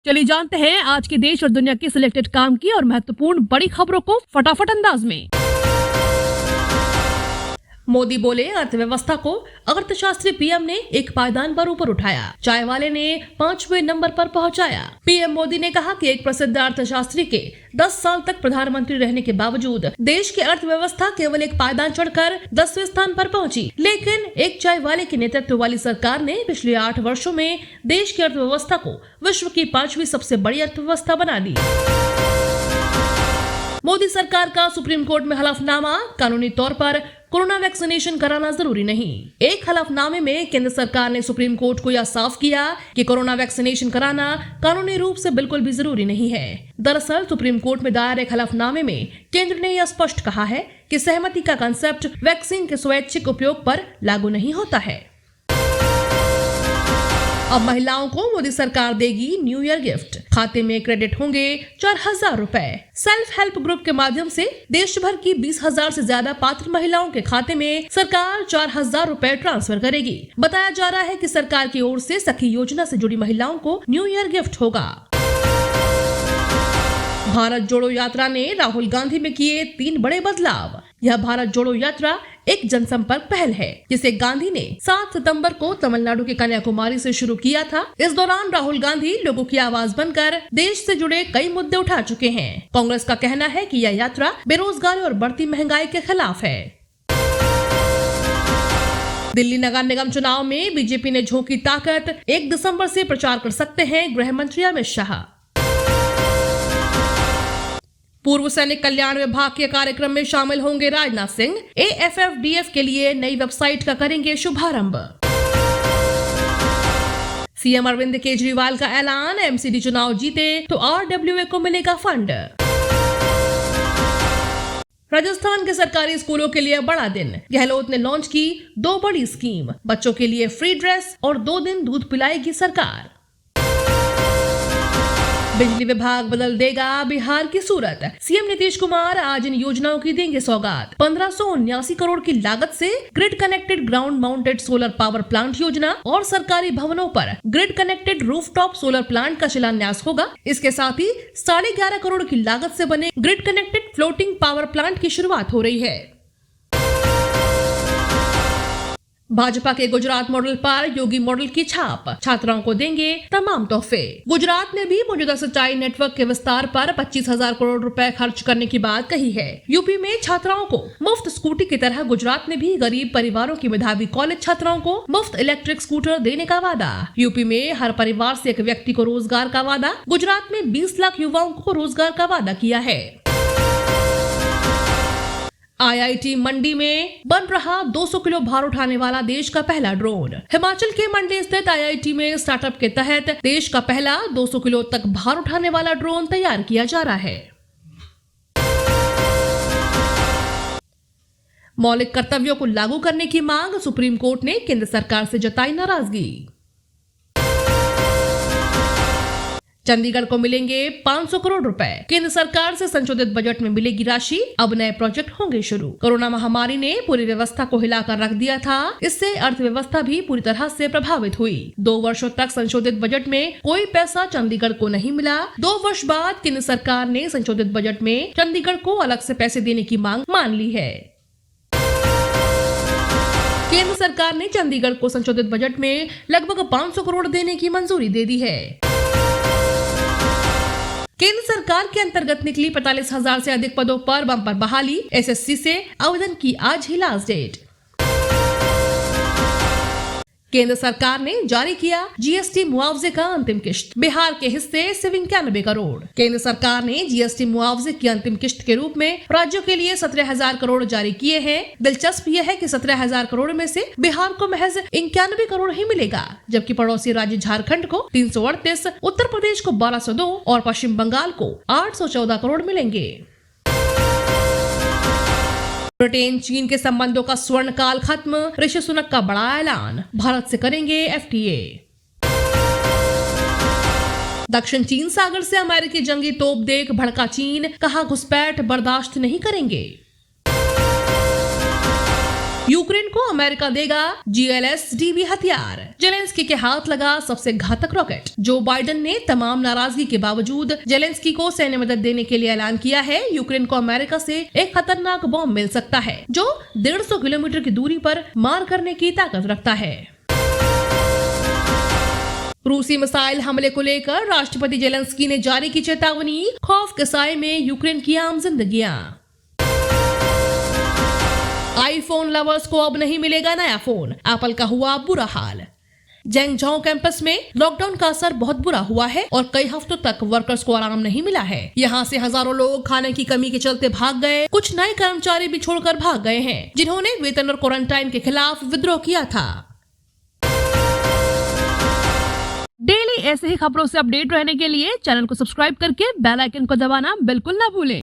चलिए जानते हैं आज के देश और दुनिया की सिलेक्टेड काम की और महत्वपूर्ण बड़ी खबरों को फटाफट अंदाज में। मोदी बोले अर्थव्यवस्था को अर्थशास्त्री पीएम ने एक पायदान पर ऊपर उठाया, चाय वाले ने 5वें नंबर पर पहुंचाया। पीएम मोदी ने कहा कि एक प्रसिद्ध अर्थशास्त्री के 10 साल तक प्रधानमंत्री रहने के बावजूद देश की अर्थव्यवस्था केवल एक पायदान चढ़कर 10वें स्थान पर पहुंची, लेकिन एक चाय वाले के नेतृत्व वाली सरकार ने पिछले 8 वर्षों में देश की अर्थव्यवस्था को विश्व की 5वीं सबसे बड़ी अर्थव्यवस्था बना दी। मोदी सरकार का सुप्रीम कोर्ट में हलफनामा, कानूनी तौर पर कोरोना वैक्सीनेशन कराना जरूरी नहीं। एक हलफनामे में केंद्र सरकार ने सुप्रीम कोर्ट को यह साफ किया कि कोरोना वैक्सीनेशन कराना कानूनी रूप से बिल्कुल भी जरूरी नहीं है। दरअसल सुप्रीम कोर्ट में दायर एक हलफनामे में केंद्र ने यह स्पष्ट कहा है कि सहमति का कंसेप्ट वैक्सीन के स्वैच्छिक उपयोग पर लागू नहीं होता है। अब महिलाओं को मोदी सरकार देगी न्यू ईयर गिफ्ट, खाते में क्रेडिट होंगे 4000 रुपए। सेल्फ हेल्प ग्रुप के माध्यम से देश भर की 20,000 से ज्यादा पात्र महिलाओं के खाते में सरकार 4000 रुपए ट्रांसफर करेगी। बताया जा रहा है कि सरकार की ओर से सखी योजना से जुड़ी महिलाओं को न्यू ईयर गिफ्ट होगा। भारत जोड़ो यात्रा ने राहुल गांधी में किए 3 बड़े बदलाव। यह भारत जोड़ो यात्रा एक जनसंपर्क पहल है जिसे गांधी ने 7 सितंबर को तमिलनाडु के कन्याकुमारी से शुरू किया था। इस दौरान राहुल गांधी लोगों की आवाज बनकर देश से जुड़े कई मुद्दे उठा चुके हैं। कांग्रेस का कहना है कि यह यात्रा बेरोजगारी और बढ़ती महंगाई के खिलाफ है। दिल्ली नगर निगम चुनाव में बीजेपी ने झोंकी ताकत, 1 दिसंबर से प्रचार कर सकते हैं गृह मंत्री अमित शाह। पूर्व सैनिक कल्याण विभाग के कार्यक्रम में शामिल होंगे राजनाथ सिंह। AFFDF के लिए नई वेबसाइट का करेंगे शुभारंभ। सीएम अरविंद केजरीवाल का ऐलान, MCD चुनाव जीते तो RWA को मिलेगा फंड। राजस्थान के सरकारी स्कूलों के लिए बड़ा दिन, गहलोत ने लॉन्च की 2 बड़ी स्कीम, बच्चों के लिए फ्री ड्रेस और 2 दिन दूध पिलाएगी सरकार। बिजली विभाग बदल देगा बिहार की सूरत, सीएम नीतीश कुमार आज इन योजनाओं की देंगे सौगात। 1579 करोड़ की लागत से grid connected ground mounted solar power plant योजना और सरकारी भवनों पर grid connected rooftop solar plant का शिलान्यास होगा। इसके साथ ही 11.5 करोड़ की लागत से बने grid connected floating power plant की शुरुआत हो रही है। भाजपा के गुजरात मॉडल पर योगी मॉडल की छाप, छात्राओं को देंगे तमाम तोहफे। गुजरात में भी मौजूदा सिंचाई नेटवर्क के विस्तार पर 25,000 करोड़ रुपए खर्च करने की बात कही है। यूपी में छात्राओं को मुफ्त स्कूटी की तरह गुजरात में भी गरीब परिवारों की मेधावी कॉलेज छात्राओं को मुफ्त इलेक्ट्रिक स्कूटर देने का वादा। यूपी में हर परिवार से एक व्यक्ति को रोजगार का वादा, गुजरात में 20 लाख युवाओं को रोजगार का वादा किया है। IIT मंडी में बन रहा 200 किलो भार उठाने वाला देश का पहला ड्रोन। हिमाचल के मंडी स्थित IIT में स्टार्टअप के तहत देश का पहला 200 किलो तक भार उठाने वाला ड्रोन तैयार किया जा रहा है। मौलिक कर्तव्यों को लागू करने की मांग, सुप्रीम कोर्ट ने केंद्र सरकार से जताई नाराजगी। चंडीगढ़ को मिलेंगे 500 करोड़ रुपए, केंद्र सरकार से संशोधित बजट में मिलेगी राशि, अब नए प्रोजेक्ट होंगे शुरू। कोरोना महामारी ने पूरी व्यवस्था को हिलाकर रख दिया था, इससे अर्थव्यवस्था भी पूरी तरह से प्रभावित हुई। 2 वर्षों तक संशोधित बजट में कोई पैसा चंडीगढ़ को नहीं मिला। 2 वर्ष बाद केंद्र सरकार ने संशोधित बजट में चंडीगढ़ को अलग से पैसे देने की मांग मान ली है। केंद्र सरकार ने चंडीगढ़ को संशोधित बजट में लगभग 500 करोड़ देने की मंजूरी दे दी है। केंद्र सरकार के अंतर्गत निकली 45,000 से अधिक पदों पर बम्पर बहाली, SSC से आवेदन की आज ही लास्ट डेट। केंद्र सरकार ने जारी किया GST मुआवजे का अंतिम किश्त, बिहार के हिस्से से 91 करोड़। केंद्र सरकार ने GST मुआवजे की अंतिम किश्त के रूप में राज्यों के लिए 17,000 करोड़ जारी किए हैं। दिलचस्प यह है कि 17,000 करोड़ में से बिहार को महज 91 करोड़ ही मिलेगा, जबकि पड़ोसी राज्य झारखंड को 338, उत्तर प्रदेश को 1202 और पश्चिम बंगाल को 814 करोड़ मिलेंगे। ब्रिटेन चीन के संबंधों का स्वर्ण काल खत्म, ऋषि सुनक का बड़ा ऐलान, भारत से करेंगे FTA। दक्षिण चीन सागर से अमेरिकी जंगी तोप देख भड़का चीन, कहा घुसपैठ बर्दाश्त नहीं करेंगे। यूक्रेन को अमेरिका देगा GLSDB हथियार। जेलेंस्की के हाथ लगा सबसे घातक रॉकेट। जो बाइडेन ने तमाम नाराजगी के बावजूद जेलेंस्की को सैन्य मदद देने के लिए ऐलान किया है। यूक्रेन को अमेरिका से एक खतरनाक बॉम्ब मिल सकता है जो 150 किलोमीटर की दूरी पर मार करने की ताकत रखता है। रूसी मिसाइल हमले को लेकर राष्ट्रपति जेलेंस्की ने जारी की चेतावनी। खौफ के साए में यूक्रेन की आम जिंदगियां। आईफोन लवर्स को अब नहीं मिलेगा नया फोन, एप्पल का हुआ बुरा हाल। जेंगझाओ कैंपस में लॉकडाउन का असर बहुत बुरा हुआ है और कई हफ्तों तक वर्कर्स को आराम नहीं मिला है। यहाँ से हजारों लोग खाने की कमी के चलते भाग गए। कुछ नए कर्मचारी भी छोड़कर भाग गए हैं जिन्होंने वेतन और क्वारंटाइन के खिलाफ विद्रोह किया था। डेली ऐसे ही खबरों से अपडेट रहने के लिए चैनल को सब्सक्राइब करके बेल आइकन को दबाना बिल्कुल ना भूलें।